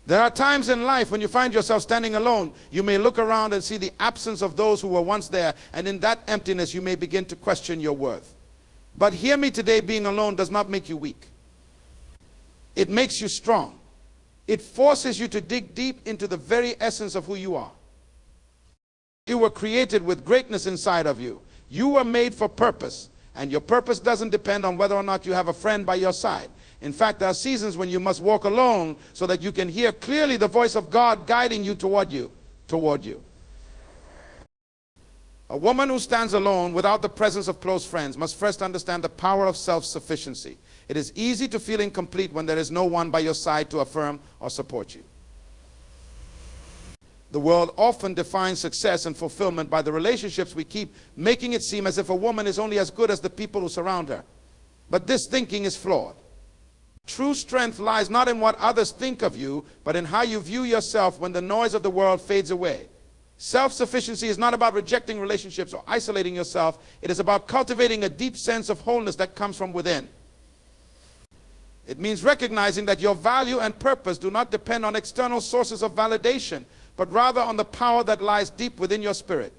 There are times in life when you find yourself standing alone. You may look around and see the absence of those who were once there, and in that emptiness you may begin to question your worth. But hear me today, being alone does not make you weak. It makes you strong. It forces you to dig deep into the very essence of who you are. You were created with greatness inside of you. You were made for purpose, and your purpose doesn't depend on whether or not you have a friend by your side. In fact, there are seasons when you must walk alone so that you can hear clearly the voice of God guiding you toward you. A woman who stands alone without the presence of close friends must first understand the power of self-sufficiency. It is easy to feel incomplete when there is no one by your side to affirm or support you. The world often defines success and fulfillment by the relationships we keep, making it seem as if a woman is only as good as the people who surround her. But this thinking is flawed. True strength lies not in what others think of you, but in how you view yourself when the noise of the world fades away. Self-sufficiency is not about rejecting relationships or isolating yourself. It is about cultivating a deep sense of wholeness that comes from within. It means recognizing that your value and purpose do not depend on external sources of validation, but rather on the power that lies deep within your spirit.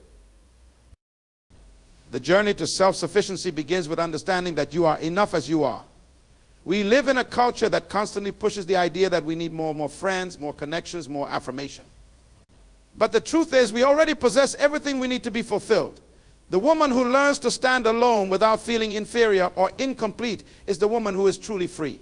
The journey to self-sufficiency begins with understanding that you are enough as you are. We live in a culture that constantly pushes the idea that we need more friends, more connections, more affirmation. But the truth is, we already possess everything we need to be fulfilled. The woman who learns to stand alone without feeling inferior or incomplete is the woman who is truly free.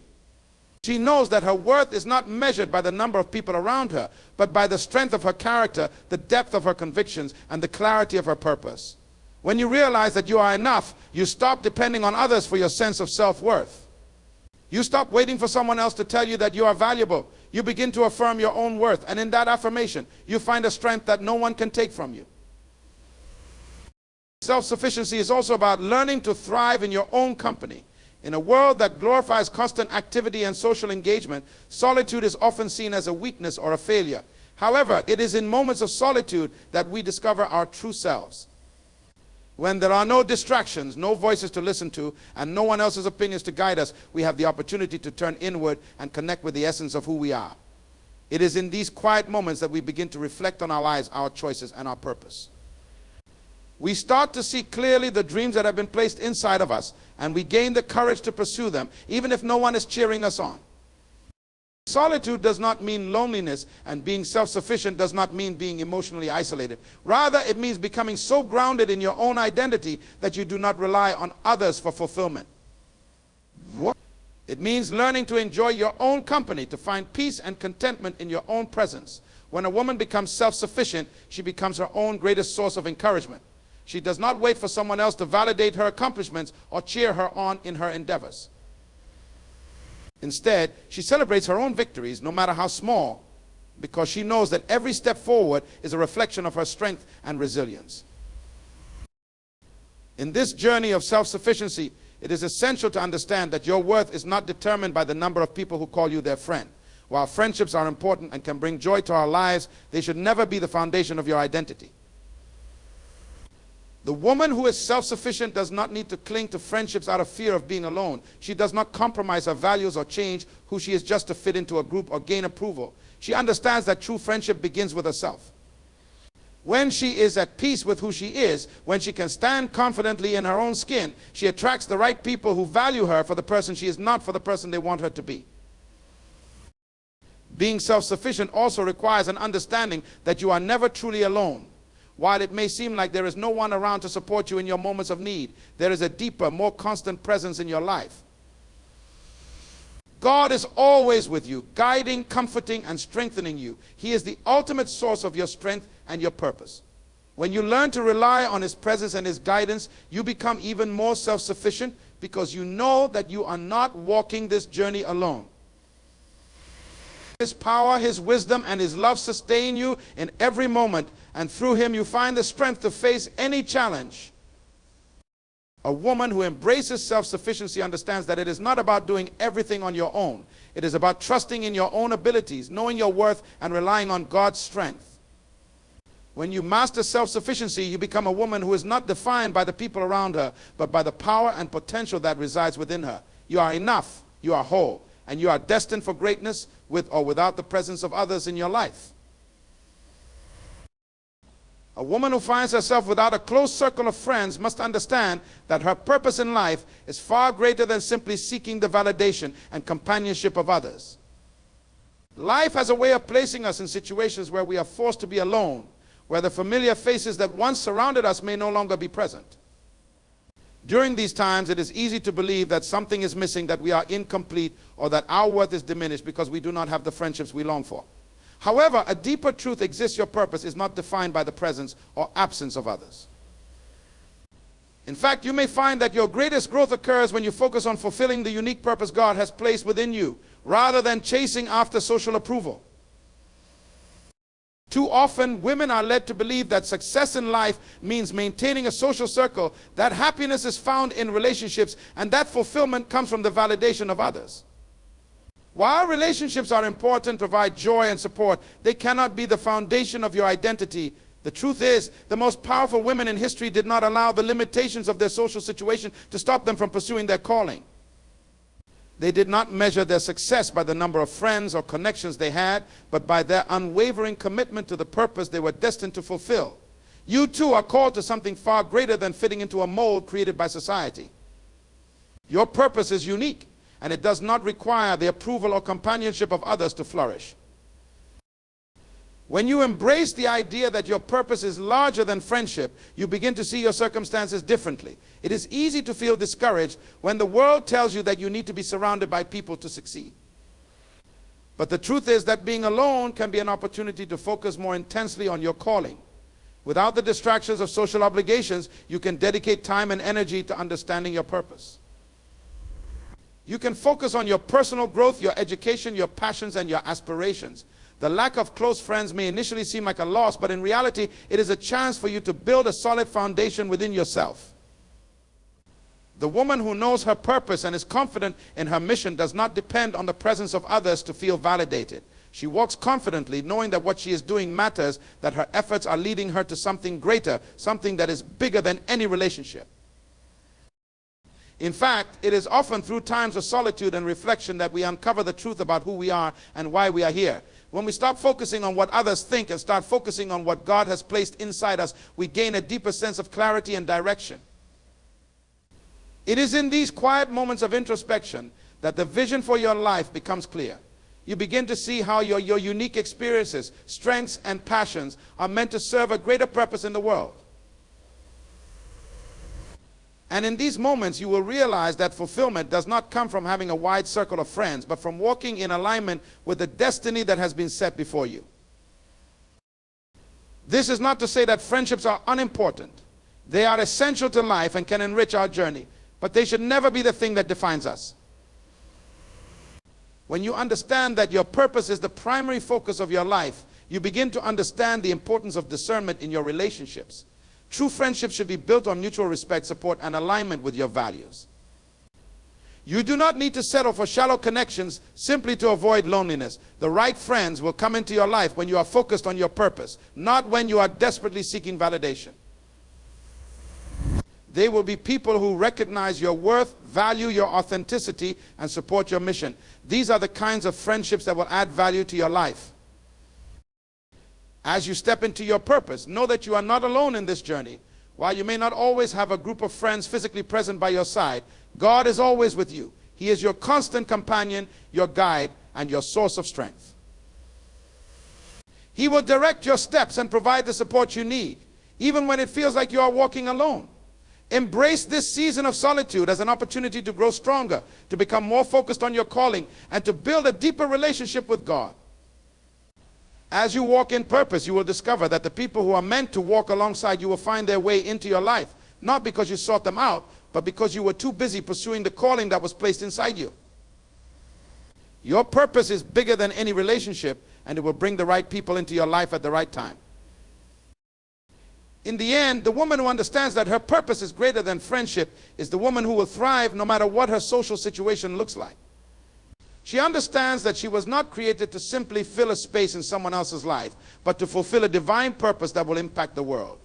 She knows that her worth is not measured by the number of people around her, but by the strength of her character, the depth of her convictions, and the clarity of her purpose. When you realize that you are enough, you stop depending on others for your sense of self-worth. You stop waiting for someone else to tell you that you are valuable. You begin to affirm your own worth, and in that affirmation, you find a strength that no one can take from you. Self-sufficiency is also about learning to thrive in your own company. In a world that glorifies constant activity and social engagement, solitude is often seen as a weakness or a failure. However, it is in moments of solitude that we discover our true selves. When there are no distractions, no voices to listen to, and no one else's opinions to guide us, we have the opportunity to turn inward and connect with the essence of who we are. It is in these quiet moments that we begin to reflect on our lives, our choices, and our purpose. We start to see clearly the dreams that have been placed inside of us, and we gain the courage to pursue them, even if no one is cheering us on. Solitude does not mean loneliness, and being self-sufficient does not mean being emotionally isolated. Rather, it means becoming so grounded in your own identity that you do not rely on others for fulfillment. It means learning to enjoy your own company, to find peace and contentment in your own presence. When a woman becomes self-sufficient, she becomes her own greatest source of encouragement. She does not wait for someone else to validate her accomplishments or cheer her on in her endeavors. Instead, she celebrates her own victories, no matter how small, because she knows that every step forward is a reflection of her strength and resilience. In this journey of self-sufficiency, it is essential to understand that your worth is not determined by the number of people who call you their friend. While friendships are important and can bring joy to our lives, they should never be the foundation of your identity. The woman who is self-sufficient does not need to cling to friendships out of fear of being alone. She does not compromise her values or change who she is just to fit into a group or gain approval. She understands that true friendship begins with herself. When she is at peace with who she is, when she can stand confidently in her own skin, she attracts the right people who value her for the person she is, not for the person they want her to be. Being self-sufficient also requires an understanding that you are never truly alone. While it may seem like there is no one around to support you in your moments of need, there is a deeper, more constant presence in your life. God is always with you, guiding, comforting, and strengthening you. He is the ultimate source of your strength and your purpose. When you learn to rely on His presence and His guidance, you become even more self-sufficient because you know that you are not walking this journey alone. His power, His wisdom, and His love sustain you in every moment, and through Him you find the strength to face any challenge. A woman who embraces self-sufficiency understands that it is not about doing everything on your own. It is about trusting in your own abilities, knowing your worth, and relying on God's strength. When you master self-sufficiency, you become a woman who is not defined by the people around her, but by the power and potential that resides within her. You are enough, you are whole, and you are destined for greatness with or without the presence of others in your life. A woman who finds herself without a close circle of friends must understand that her purpose in life is far greater than simply seeking the validation and companionship of others. Life has a way of placing us in situations where we are forced to be alone, where the familiar faces that once surrounded us may no longer be present. During these times, it is easy to believe that something is missing, that we are incomplete, or that our worth is diminished because we do not have the friendships we long for. However, a deeper truth exists: your purpose is not defined by the presence or absence of others. In fact, you may find that your greatest growth occurs when you focus on fulfilling the unique purpose God has placed within you, rather than chasing after social approval. Too often, women are led to believe that success in life means maintaining a social circle, that happiness is found in relationships, and that fulfillment comes from the validation of others. While relationships are important, provide joy and support, they cannot be the foundation of your identity. The truth is, the most powerful women in history did not allow the limitations of their social situation to stop them from pursuing their calling. They did not measure their success by the number of friends or connections they had, but by their unwavering commitment to the purpose they were destined to fulfill. You too are called to something far greater than fitting into a mold created by society. Your purpose is unique, and it does not require the approval or companionship of others to flourish. When you embrace the idea that your purpose is larger than friendship, you begin to see your circumstances differently. It is easy to feel discouraged when the world tells you that you need to be surrounded by people to succeed. But the truth is that being alone can be an opportunity to focus more intensely on your calling. Without the distractions of social obligations, you can dedicate time and energy to understanding your purpose. You can focus on your personal growth, your education, your passions, and your aspirations. The lack of close friends may initially seem like a loss, but in reality, it is a chance for you to build a solid foundation within yourself. The woman who knows her purpose and is confident in her mission does not depend on the presence of others to feel validated. She walks confidently, knowing that what she is doing matters, that her efforts are leading her to something greater, something that is bigger than any relationship. In fact, it is often through times of solitude and reflection that we uncover the truth about who we are and why we are here. When we stop focusing on what others think and start focusing on what God has placed inside us, we gain a deeper sense of clarity and direction. It is in these quiet moments of introspection that the vision for your life becomes clear. You begin to see how your unique experiences, strengths, and passions are meant to serve a greater purpose in the world. And in these moments, you will realize that fulfillment does not come from having a wide circle of friends, but from walking in alignment with the destiny that has been set before you. This is not to say that friendships are unimportant. They are essential to life and can enrich our journey, but they should never be the thing that defines us. When you understand that your purpose is the primary focus of your life, you begin to understand the importance of discernment in your relationships. True friendships should be built on mutual respect, support, and alignment with your values. You do not need to settle for shallow connections simply to avoid loneliness. The right friends will come into your life when you are focused on your purpose, not when you are desperately seeking validation. They will be people who recognize your worth, value your authenticity, and support your mission. These are the kinds of friendships that will add value to your life. As you step into your purpose, know that you are not alone in this journey. While you may not always have a group of friends physically present by your side, God is always with you. He is your constant companion, your guide, and your source of strength. He will direct your steps and provide the support you need, even when it feels like you are walking alone. Embrace this season of solitude as an opportunity to grow stronger, to become more focused on your calling, and to build a deeper relationship with God. As you walk in purpose, you will discover that the people who are meant to walk alongside you will find their way into your life, not because you sought them out, but because you were too busy pursuing the calling that was placed inside you. Your purpose is bigger than any relationship, and it will bring the right people into your life at the right time. In the end, the woman who understands that her purpose is greater than friendship is the woman who will thrive no matter what her social situation looks like. She understands that she was not created to simply fill a space in someone else's life, but to fulfill a divine purpose that will impact the world.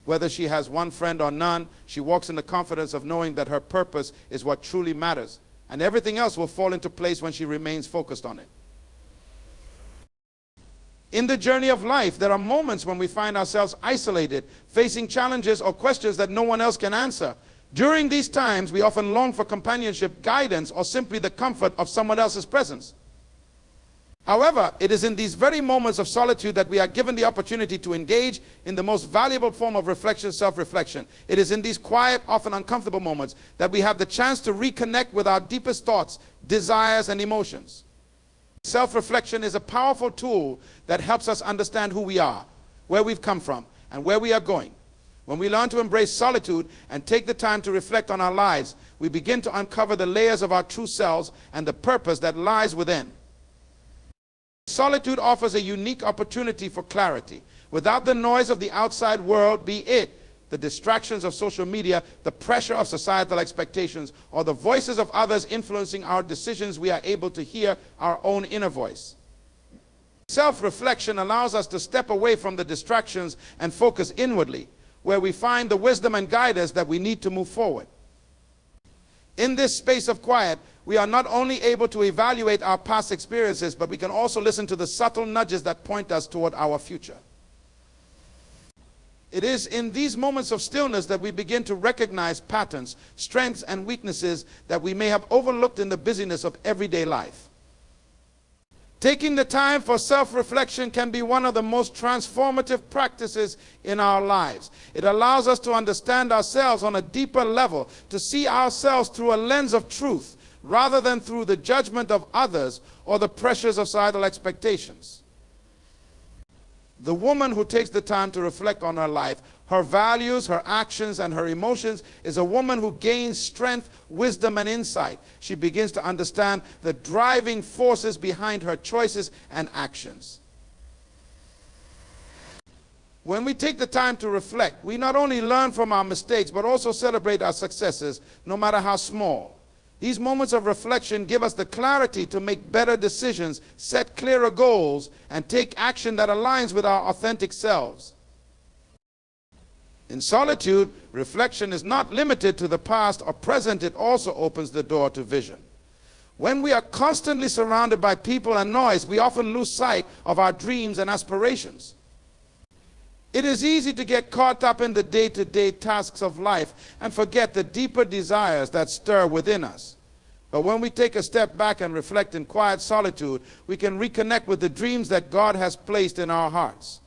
Whether she has one friend or none, she walks in the confidence of knowing that her purpose is what truly matters, and everything else will fall into place when she remains focused on it. In the journey of life, there are moments when we find ourselves isolated, facing challenges or questions that no one else can answer. During these times, we often long for companionship, guidance, or simply the comfort of someone else's presence. However, it is in these very moments of solitude that we are given the opportunity to engage in the most valuable form of reflection, self-reflection. It is in these quiet, often uncomfortable moments that we have the chance to reconnect with our deepest thoughts, desires, and emotions. Self-reflection is a powerful tool that helps us understand who we are, where we've come from, and where we are going. When we learn to embrace solitude and take the time to reflect on our lives, we begin to uncover the layers of our true selves and the purpose that lies within. Solitude offers a unique opportunity for clarity. Without the noise of the outside world, be it the distractions of social media, the pressure of societal expectations, or the voices of others influencing our decisions, we are able to hear our own inner voice. Self-reflection allows us to step away from the distractions and focus inwardly, where we find the wisdom and guidance that we need to move forward. In this space of quiet, we are not only able to evaluate our past experiences, but we can also listen to the subtle nudges that point us toward our future. It is in these moments of stillness that we begin to recognize patterns, strengths, and weaknesses that we may have overlooked in the busyness of everyday life. Taking the time for self-reflection can be one of the most transformative practices in our lives. It allows us to understand ourselves on a deeper level, to see ourselves through a lens of truth, rather than through the judgment of others or the pressures of societal expectations. The woman who takes the time to reflect on her life, her values, her actions, and her emotions is a woman who gains strength, wisdom, and insight. She begins to understand the driving forces behind her choices and actions. When we take the time to reflect, we not only learn from our mistakes, but also celebrate our successes, no matter how small. These moments of reflection give us the clarity to make better decisions, set clearer goals, and take action that aligns with our authentic selves. In solitude, reflection is not limited to the past or present. It also opens the door to vision. When we are constantly surrounded by people and noise, we often lose sight of our dreams and aspirations. It is easy to get caught up in the day-to-day tasks of life and forget the deeper desires that stir within us. But when we take a step back and reflect in quiet solitude, we can reconnect with the dreams that God has placed in our hearts.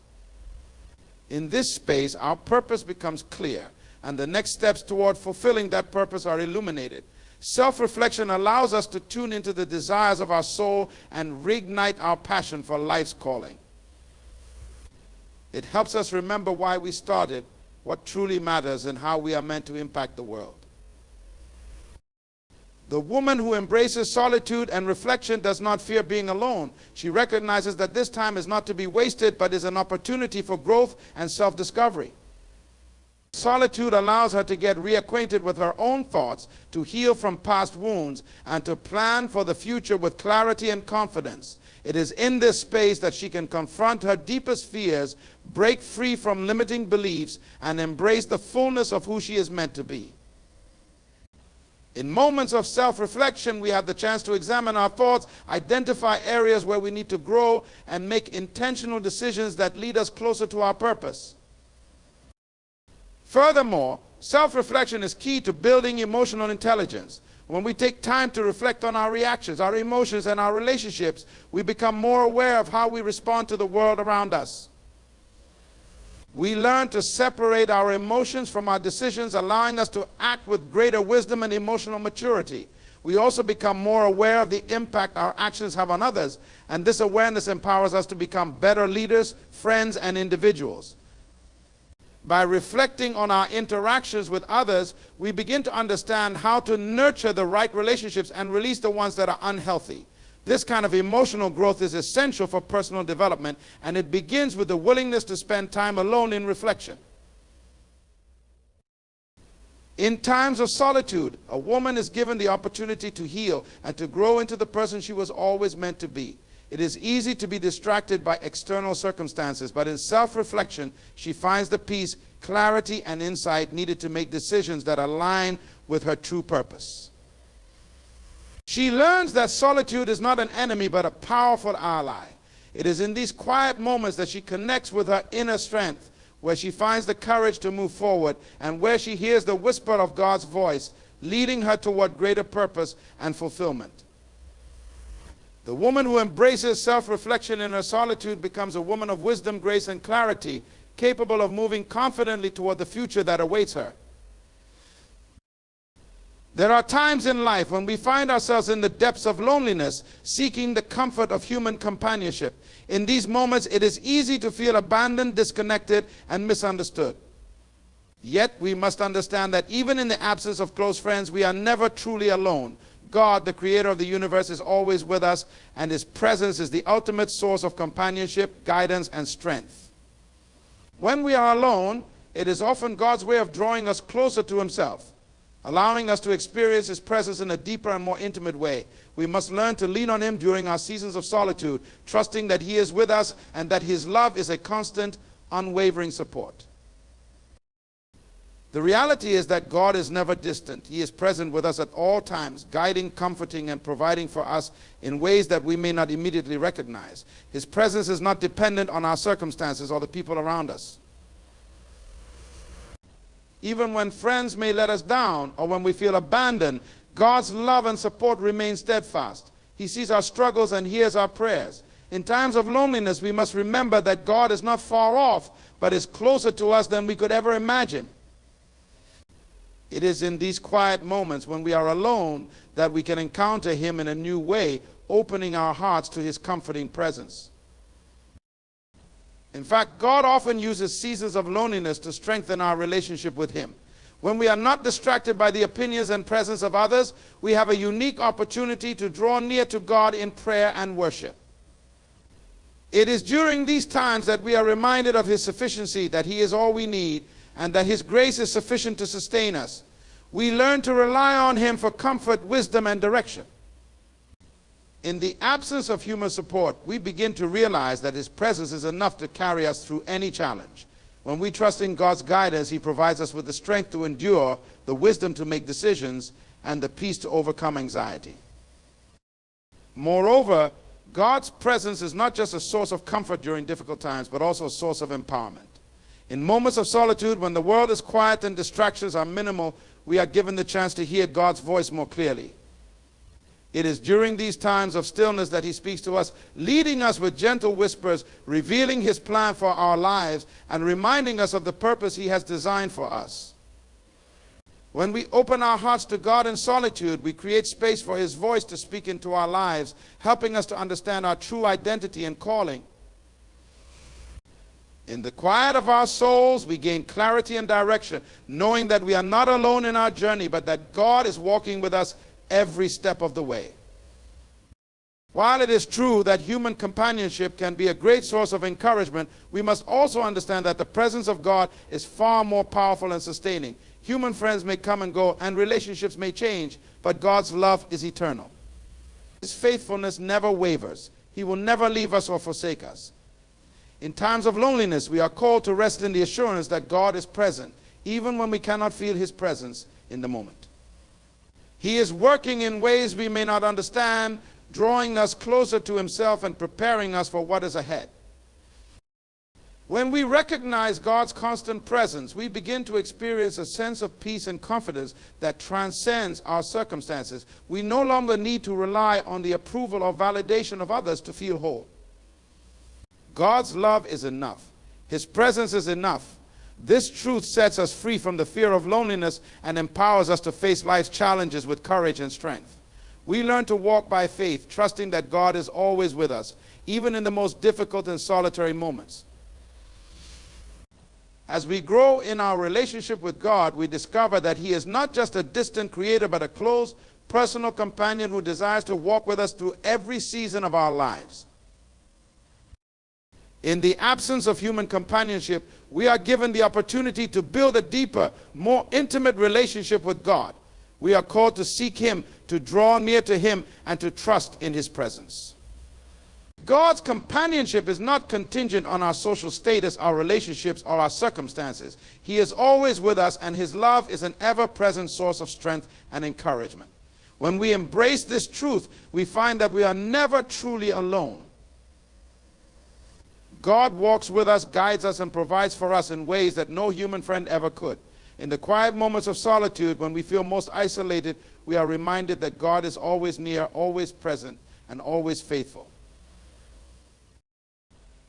In this space, our purpose becomes clear, and the next steps toward fulfilling that purpose are illuminated. Self-reflection allows us to tune into the desires of our soul and reignite our passion for life's calling. It helps us remember why we started, what truly matters, and how we are meant to impact the world. The woman who embraces solitude and reflection does not fear being alone. She recognizes that this time is not to be wasted, but is an opportunity for growth and self-discovery. Solitude allows her to get reacquainted with her own thoughts, to heal from past wounds, and to plan for the future with clarity and confidence. It is in this space that she can confront her deepest fears, break free from limiting beliefs, and embrace the fullness of who she is meant to be. In moments of self-reflection, we have the chance to examine our thoughts, identify areas where we need to grow, and make intentional decisions that lead us closer to our purpose. Furthermore, self-reflection is key to building emotional intelligence. When we take time to reflect on our reactions, our emotions, and our relationships, we become more aware of how we respond to the world around us. We learn to separate our emotions from our decisions, allowing us to act with greater wisdom and emotional maturity. We also become more aware of the impact our actions have on others, and this awareness empowers us to become better leaders, friends, and individuals. By reflecting on our interactions with others, we begin to understand how to nurture the right relationships and release the ones that are unhealthy. This kind of emotional growth is essential for personal development, and it begins with the willingness to spend time alone in reflection. In times of solitude, a woman is given the opportunity to heal and to grow into the person she was always meant to be. It is easy to be distracted by external circumstances, but in self-reflection, she finds the peace, clarity, and insight needed to make decisions that align with her true purpose. She learns that solitude is not an enemy but a powerful ally. It is in these quiet moments that she connects with her inner strength, where she finds the courage to move forward, and where she hears the whisper of God's voice, leading her toward greater purpose and fulfillment. The woman who embraces self-reflection in her solitude becomes a woman of wisdom, grace, and clarity, capable of moving confidently toward the future that awaits her. There are times in life when we find ourselves in the depths of loneliness, seeking the comfort of human companionship. In these moments, it is easy to feel abandoned, disconnected, and misunderstood. Yet, we must understand that even in the absence of close friends, we are never truly alone. God, the creator of the universe, is always with us, and his presence is the ultimate source of companionship, guidance, and strength. When we are alone, it is often God's way of drawing us closer to himself, allowing us to experience his presence in a deeper and more intimate way. We must learn to lean on him during our seasons of solitude, trusting that he is with us and that his love is a constant, unwavering support. The reality is that God is never distant. He is present with us at all times, guiding, comforting, and providing for us in ways that we may not immediately recognize. His presence is not dependent on our circumstances or the people around us. Even when friends may let us down or when we feel abandoned, God's love and support remain steadfast. He sees our struggles and hears our prayers. In times of loneliness, we must remember that God is not far off, but is closer to us than we could ever imagine. It is in these quiet moments when we are alone that we can encounter him in a new way, opening our hearts to his comforting presence. In fact, God often uses seasons of loneliness to strengthen our relationship with him. When we are not distracted by the opinions and presence of others, we have a unique opportunity to draw near to God in prayer and worship. It is during these times that we are reminded of his sufficiency, that he is all we need, and that his grace is sufficient to sustain us. We learn to rely on him for comfort, wisdom, and direction. In the absence of human support, we begin to realize that his presence is enough to carry us through any challenge. When we trust in God's guidance, he provides us with the strength to endure, the wisdom to make decisions, and the peace to overcome anxiety. Moreover, God's presence is not just a source of comfort during difficult times, but also a source of empowerment. In moments of solitude, when the world is quiet and distractions are minimal, we are given the chance to hear God's voice more clearly. It is during these times of stillness that he speaks to us, leading us with gentle whispers, revealing his plan for our lives, and reminding us of the purpose he has designed for us. When we open our hearts to God in solitude, we create space for his voice to speak into our lives, helping us to understand our true identity and calling. In the quiet of our souls, we gain clarity and direction, knowing that we are not alone in our journey, but that God is walking with us every step of the way. While it is true that human companionship can be a great source of encouragement, we must also understand that the presence of God is far more powerful and sustaining. Human friends may come and go, and relationships may change, but God's love is eternal. His faithfulness never wavers. He will never leave us or forsake us. In times of loneliness, we are called to rest in the assurance that God is present, even when we cannot feel his presence in the moment. He is working in ways we may not understand, drawing us closer to himself and preparing us for what is ahead. When we recognize God's constant presence, we begin to experience a sense of peace and confidence that transcends our circumstances. We no longer need to rely on the approval or validation of others to feel whole. God's love is enough. His presence is enough. This truth sets us free from the fear of loneliness and empowers us to face life's challenges with courage and strength. We learn to walk by faith, trusting that God is always with us, even in the most difficult and solitary moments. As we grow in our relationship with God, we discover that he is not just a distant creator, but a close, personal companion who desires to walk with us through every season of our lives. In the absence of human companionship, we are given the opportunity to build a deeper, more intimate relationship with God. We are called to seek him, to draw near to him, and to trust in his presence. God's companionship is not contingent on our social status, our relationships, or our circumstances. He is always with us, and his love is an ever-present source of strength and encouragement. When we embrace this truth, we find that we are never truly alone. God walks with us, guides us, and provides for us in ways that no human friend ever could. In the quiet moments of solitude, when we feel most isolated, we are reminded that God is always near, always present, and always faithful.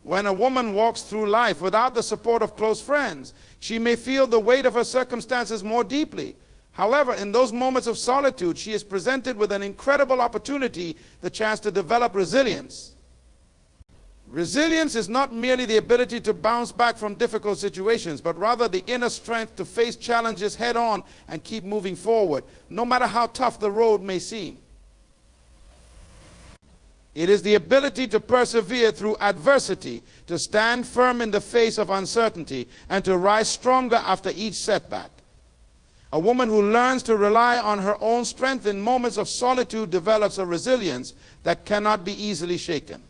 When a woman walks through life without the support of close friends, she may feel the weight of her circumstances more deeply. However, in those moments of solitude, she is presented with an incredible opportunity, the chance to develop resilience. Resilience is not merely the ability to bounce back from difficult situations, but rather the inner strength to face challenges head on and keep moving forward, no matter how tough the road may seem. It is the ability to persevere through adversity, to stand firm in the face of uncertainty, and to rise stronger after each setback. A woman who learns to rely on her own strength in moments of solitude develops a resilience that cannot be easily shaken.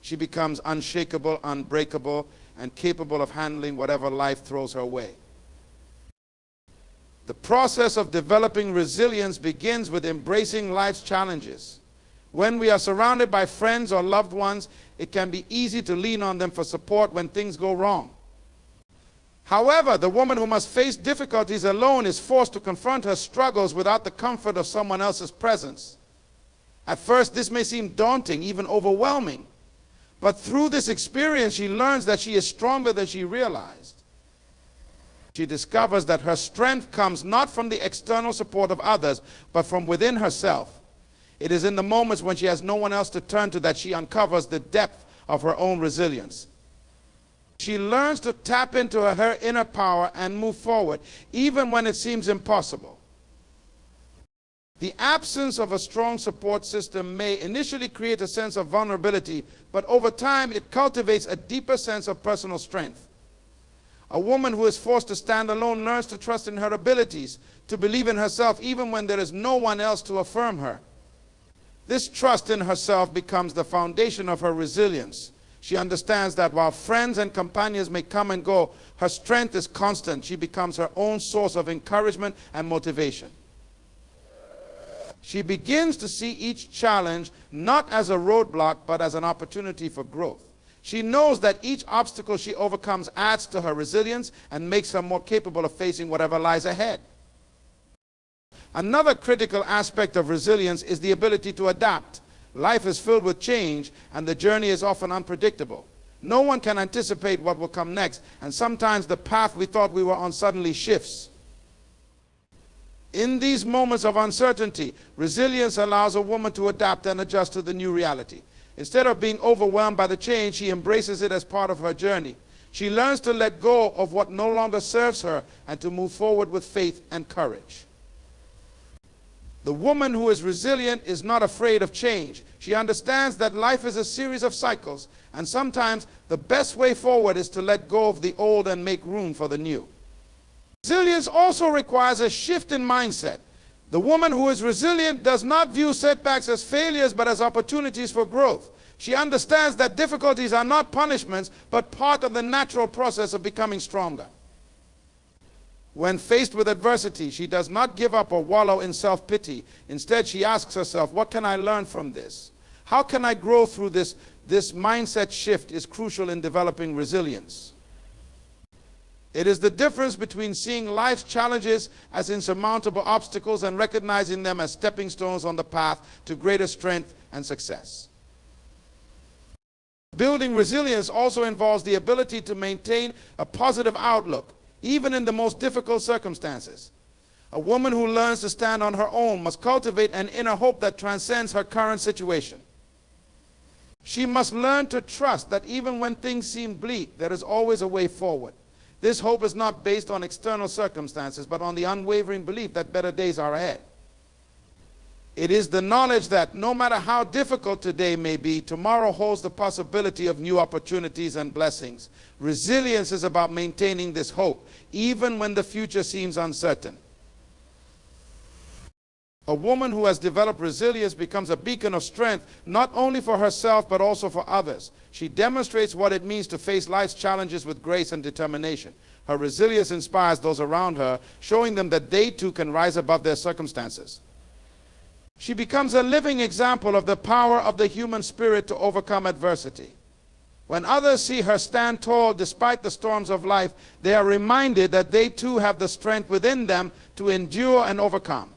She becomes unshakable, unbreakable, and capable of handling whatever life throws her way. The process of developing resilience begins with embracing life's challenges. When we are surrounded by friends or loved ones, it can be easy to lean on them for support when things go wrong. However, the woman who must face difficulties alone is forced to confront her struggles without the comfort of someone else's presence. At first, this may seem daunting, even overwhelming. But through this experience, she learns that she is stronger than she realized. She discovers that her strength comes not from the external support of others, but from within herself. It is in the moments when she has no one else to turn to that she uncovers the depth of her own resilience. She learns to tap into her inner power and move forward, even when it seems impossible. The absence of a strong support system may initially create a sense of vulnerability, but over time it cultivates a deeper sense of personal strength. A woman who is forced to stand alone learns to trust in her abilities, to believe in herself even when there is no one else to affirm her. This trust in herself becomes the foundation of her resilience. She understands that while friends and companions may come and go, her strength is constant. She becomes her own source of encouragement and motivation. She begins to see each challenge not as a roadblock, but as an opportunity for growth. She knows that each obstacle she overcomes adds to her resilience and makes her more capable of facing whatever lies ahead. Another critical aspect of resilience is the ability to adapt. Life is filled with change, and the journey is often unpredictable. No one can anticipate what will come next, and sometimes the path we thought we were on suddenly shifts. In these moments of uncertainty, resilience allows a woman to adapt and adjust to the new reality. Instead of being overwhelmed by the change, she embraces it as part of her journey. She learns to let go of what no longer serves her and to move forward with faith and courage. The woman who is resilient is not afraid of change. She understands that life is a series of cycles, and sometimes the best way forward is to let go of the old and make room for the new. Resilience also requires a shift in mindset. The woman who is resilient does not view setbacks as failures, but as opportunities for growth. She understands that difficulties are not punishments, but part of the natural process of becoming stronger. When faced with adversity, she does not give up or wallow in self-pity. Instead, she asks herself, what can I learn from this? How can I grow through this? This mindset shift is crucial in developing resilience. It is the difference between seeing life's challenges as insurmountable obstacles and recognizing them as stepping stones on the path to greater strength and success. Building resilience also involves the ability to maintain a positive outlook, even in the most difficult circumstances. A woman who learns to stand on her own must cultivate an inner hope that transcends her current situation. She must learn to trust that even when things seem bleak, there is always a way forward. This hope is not based on external circumstances, but on the unwavering belief that better days are ahead. It is the knowledge that no matter how difficult today may be, tomorrow holds the possibility of new opportunities and blessings. Resilience is about maintaining this hope, even when the future seems uncertain. A woman who has developed resilience becomes a beacon of strength, not only for herself, but also for others. She demonstrates what it means to face life's challenges with grace and determination. Her resilience inspires those around her, showing them that they too can rise above their circumstances. She becomes a living example of the power of the human spirit to overcome adversity. When others see her stand tall despite the storms of life, they are reminded that they too have the strength within them to endure and overcome.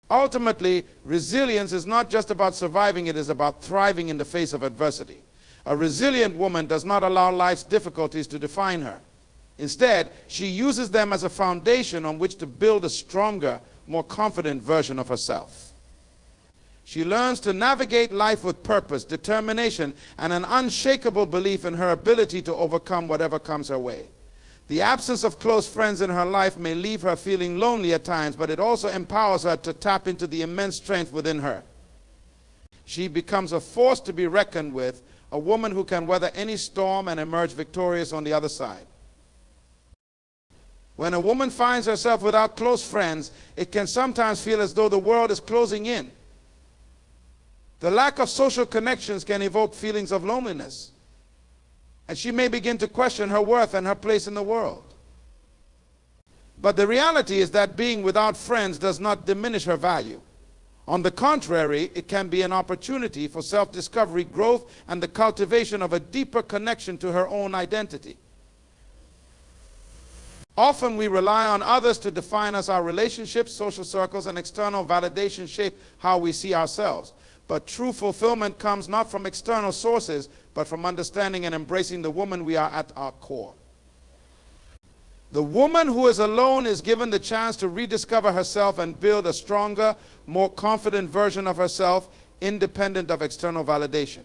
Ultimately, resilience is not just about surviving, it is about thriving in the face of adversity. A resilient woman does not allow life's difficulties to define her. Instead, she uses them as a foundation on which to build a stronger, more confident version of herself. She learns to navigate life with purpose, determination, and an unshakable belief in her ability to overcome whatever comes her way. The absence of close friends in her life may leave her feeling lonely at times, but it also empowers her to tap into the immense strength within her. She becomes a force to be reckoned with, a woman who can weather any storm and emerge victorious on the other side. When a woman finds herself without close friends, it can sometimes feel as though the world is closing in. The lack of social connections can evoke feelings of loneliness, and she may begin to question her worth and her place in the world. But the reality is that being without friends does not diminish her value. On the contrary, it can be an opportunity for self-discovery, growth, and the cultivation of a deeper connection to her own identity. Often we rely on others to define us. Our relationships, social circles, and external validation shape how we see ourselves. But true fulfillment comes not from external sources, but from understanding and embracing the woman we are at our core. The woman who is alone is given the chance to rediscover herself and build a stronger, more confident version of herself, independent of external validation.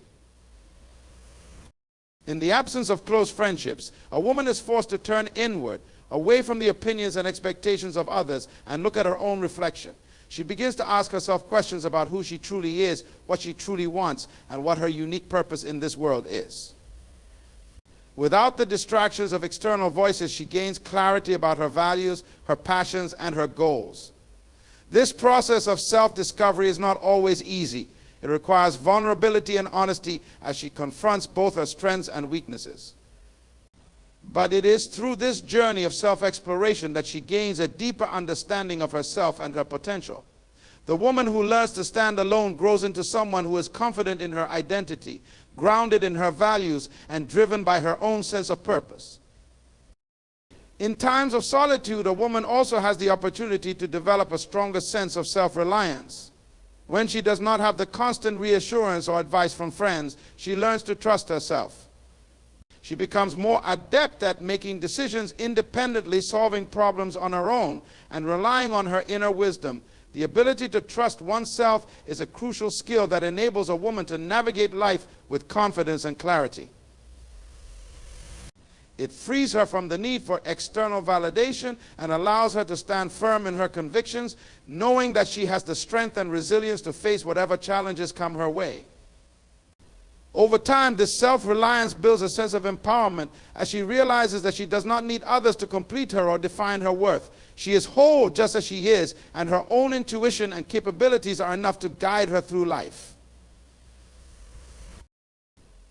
In the absence of close friendships, a woman is forced to turn inward, away from the opinions and expectations of others, and look at her own reflection. She begins to ask herself questions about who she truly is, what she truly wants, and what her unique purpose in this world is. Without the distractions of external voices, she gains clarity about her values, her passions, and her goals. This process of self-discovery is not always easy. It requires vulnerability and honesty as she confronts both her strengths and weaknesses. But it is through this journey of self-exploration that she gains a deeper understanding of herself and her potential. The woman who learns to stand alone grows into someone who is confident in her identity, grounded in her values, and driven by her own sense of purpose. In times of solitude, a woman also has the opportunity to develop a stronger sense of self-reliance. When she does not have the constant reassurance or advice from friends, she learns to trust herself. She becomes more adept at making decisions independently, solving problems on her own, and relying on her inner wisdom. The ability to trust oneself is a crucial skill that enables a woman to navigate life with confidence and clarity. It frees her from the need for external validation and allows her to stand firm in her convictions, knowing that she has the strength and resilience to face whatever challenges come her way. Over time, this self-reliance builds a sense of empowerment as she realizes that she does not need others to complete her or define her worth. She is whole just as she is, and her own intuition and capabilities are enough to guide her through life.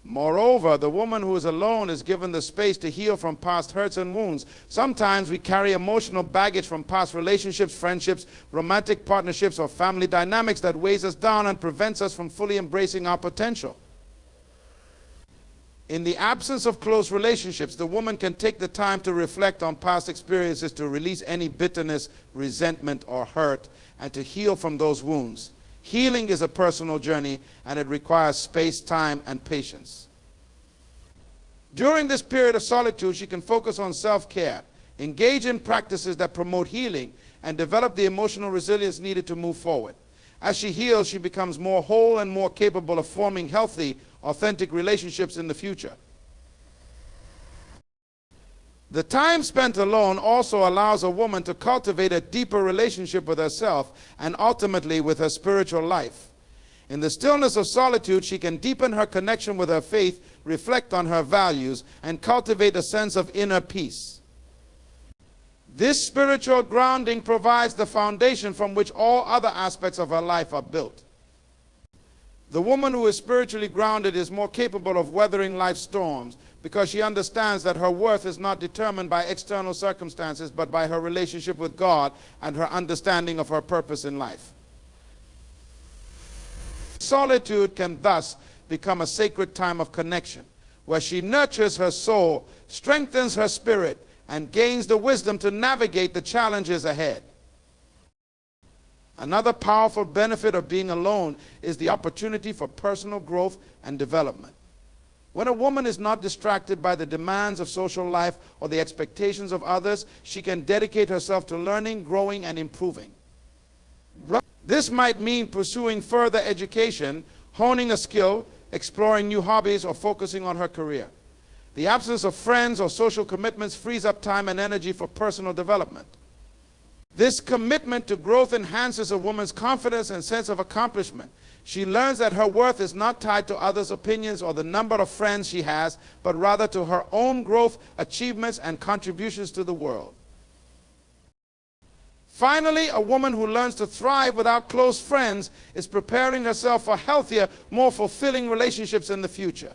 Moreover, the woman who is alone is given the space to heal from past hurts and wounds. Sometimes we carry emotional baggage from past relationships, friendships, romantic partnerships, or family dynamics that weighs us down and prevents us from fully embracing our potential. In the absence of close relationships, the woman can take the time to reflect on past experiences, to release any bitterness, resentment, or hurt, and to heal from those wounds. Healing is a personal journey, and it requires space, time, and patience. During this period of solitude, she can focus on self-care, engage in practices that promote healing, and develop the emotional resilience needed to move forward. As she heals, she becomes more whole and more capable of forming healthy, authentic relationships in the future. The time spent alone also allows a woman to cultivate a deeper relationship with herself and ultimately with her spiritual life. In the stillness of solitude, she can deepen her connection with her faith, reflect on her values, and cultivate a sense of inner peace. This spiritual grounding provides the foundation from which all other aspects of her life are built. The woman who is spiritually grounded is more capable of weathering life's storms, because she understands that her worth is not determined by external circumstances, but by her relationship with God and her understanding of her purpose in life. Solitude can thus become a sacred time of connection, where she nurtures her soul, strengthens her spirit, and gains the wisdom to navigate the challenges ahead. Another powerful benefit of being alone is the opportunity for personal growth and development. When a woman is not distracted by the demands of social life or the expectations of others, she can dedicate herself to learning, growing, and improving. This might mean pursuing further education, honing a skill, exploring new hobbies, or focusing on her career. The absence of friends or social commitments frees up time and energy for personal development. This commitment to growth enhances a woman's confidence and sense of accomplishment. She learns that her worth is not tied to others' opinions or the number of friends she has, but rather to her own growth, achievements, and contributions to the world. Finally, a woman who learns to thrive without close friends is preparing herself for healthier, more fulfilling relationships in the future.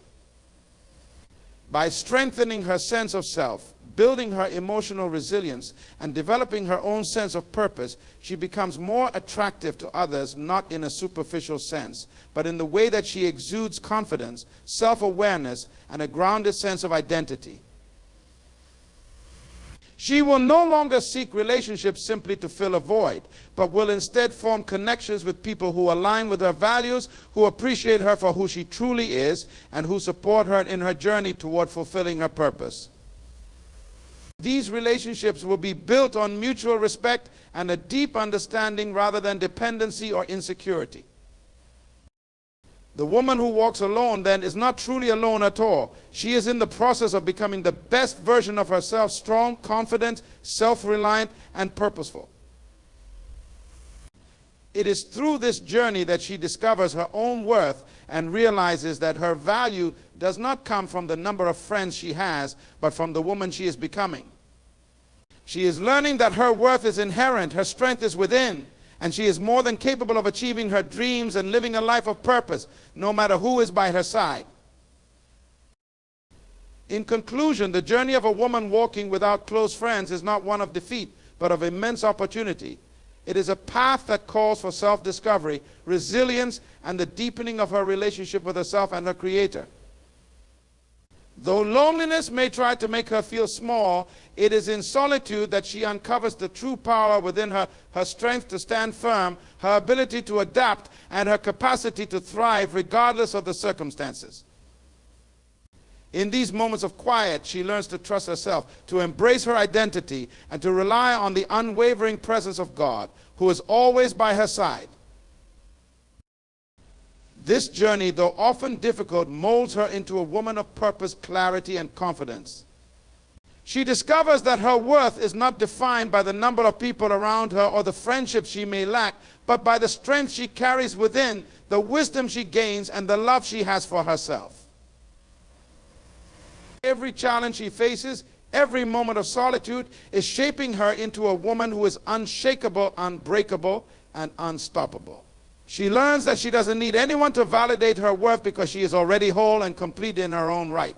By strengthening her sense of self, building her emotional resilience, and developing her own sense of purpose, she becomes more attractive to others, not in a superficial sense, but in the way that she exudes confidence, self-awareness, and a grounded sense of identity. She will no longer seek relationships simply to fill a void, but will instead form connections with people who align with her values, who appreciate her for who she truly is, and who support her in her journey toward fulfilling her purpose. These relationships will be built on mutual respect and a deep understanding rather than dependency or insecurity. The woman who walks alone then is not truly alone at all. She is in the process of becoming the best version of herself, strong, confident, self-reliant, and purposeful. It is through this journey that she discovers her own worth and realizes that her value does not come from the number of friends she has, but from the woman she is becoming. She is learning that her worth is inherent, her strength is within, and she is more than capable of achieving her dreams and living a life of purpose, no matter who is by her side. In conclusion, the journey of a woman walking without close friends is not one of defeat, but of immense opportunity. It is a path that calls for self-discovery, resilience, and the deepening of her relationship with herself and her Creator. Though loneliness may try to make her feel small, it is in solitude that she uncovers the true power within her, her strength to stand firm, her ability to adapt, and her capacity to thrive regardless of the circumstances. In these moments of quiet, she learns to trust herself, to embrace her identity, and to rely on the unwavering presence of God, who is always by her side. This journey, though often difficult, molds her into a woman of purpose, clarity, and confidence. She discovers that her worth is not defined by the number of people around her or the friendships she may lack, but by the strength she carries within, the wisdom she gains, and the love she has for herself. Every challenge she faces, every moment of solitude, is shaping her into a woman who is unshakable, unbreakable, and unstoppable. She learns that she doesn't need anyone to validate her worth because she is already whole and complete in her own right.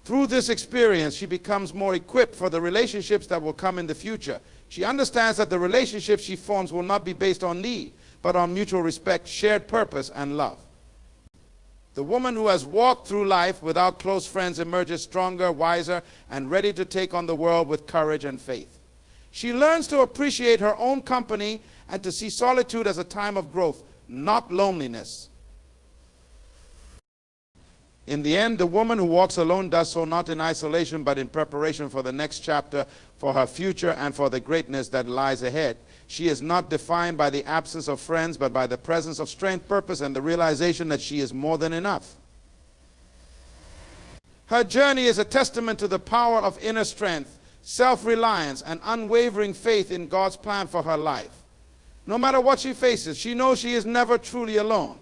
Through this experience, she becomes more equipped for the relationships that will come in the future. She understands that the relationships she forms will not be based on need, but on mutual respect, shared purpose, and love. The woman who has walked through life without close friends emerges stronger, wiser, and ready to take on the world with courage and faith. She learns to appreciate her own company and to see solitude as a time of growth, not loneliness. In the end, the woman who walks alone does so not in isolation, but in preparation for the next chapter, for her future, and for the greatness that lies ahead. She is not defined by the absence of friends, but by the presence of strength, purpose, and the realization that she is more than enough. Her journey is a testament to the power of inner strength, self-reliance, and unwavering faith in God's plan for her life. No matter what she faces, she knows she is never truly alone.